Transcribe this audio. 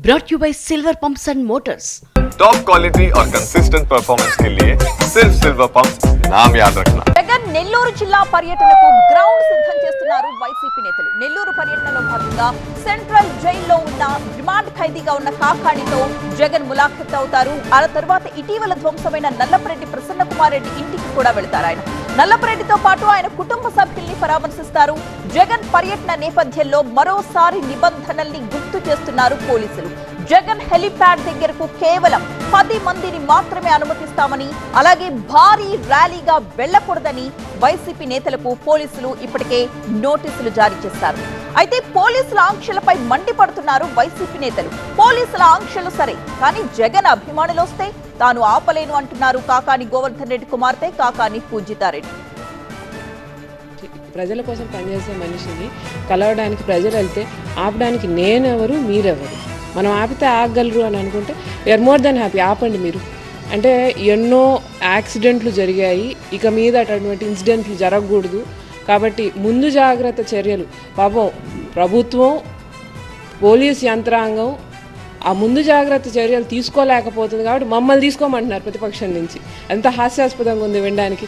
brought you by Silver Pumps and Motors. Top quality और consistent performance के लिए सिर्फ सिल्वर पंप्स नाम याद रखना। జగన్ నెల్లూరు జిల్లా పర్యటనకు గ్రౌండ్ సిద్ధం చేస్తున్నారు వైసీపీ నేతలు. నెల్లూరు పర్యటనలో భాగంగా సెంట్రల్ జైల్లో ఉన్న రిమాండ్ ఖైదీగా ఉన్న కాకాణితో జగన్ ములాఖత్ అవుతారు. ఆ తర్వాత ఇటీవల ధ్వంసమైన నల్లపరెడ్డి ప్రసన్న కుమార్ రెడ్డి ఇంటికి కూడా వెళ్తారు. ఆయన నల్లపరెడ్డితో పాటు ఆయన కుటుంబ సభ్యుల్ని పరామర్శిస్తారు. జగన్ పర్యటన నేపథ్యంలో మరోసారి నిబంధనల్ని గుర్తు చేస్తున్నారు పోలీసులు. జగన్ హెలిప్యాడ్ దగ్గరకు కేవలం 10 మందిని మాత్రమే అనుమతిస్తామని, అలాగే భారీ ర్యాలీగా వెళ్లకూడదని వైసీపీ నేతలకు పోలీసులు ఇప్పటికే నోటీసులు జారీ చేశారు. అయితే పోలీసుల ఆంక్షలపై మండిపడుతున్నారు వైసీపీ నేతలు. పోలీసుల ఆంక్షలు సరే, కానీ జగన్ అభిమానులు వస్తే తాను ఆపలేను అంటున్నారు కాకాని గోవర్ధన్ రెడ్డి కుమార్తె కాకాని పూజితారెడ్డి. ప్రజల కోసం పనిచేసే మనిషిని కలవడానికి ప్రజలు వెళ్తే ఆపడానికి నేనెవరు, మీరెవరు? మనం ఆపితే ఆగగలరు అని అనుకుంటే వీఆర్ మోర్ దెన్ హ్యాపీ, ఆపండి మీరు. అంటే ఎన్నో యాక్సిడెంట్లు జరిగాయి, ఇక మీద అటువంటి ఇన్సిడెంట్లు జరగకూడదు. కాబట్టి ముందు జాగ్రత్త చర్యలు పాపం ప్రభుత్వం, పోలీస్ యంత్రాంగం ఆ ముందు జాగ్రత్త చర్యలు తీసుకోలేకపోతుంది. కాబట్టి మమ్మల్ని తీసుకోమంటున్నారు ప్రతిపక్షం నుంచి. ఎంత హాస్యాస్పదంగా ఉంది వినడానికి.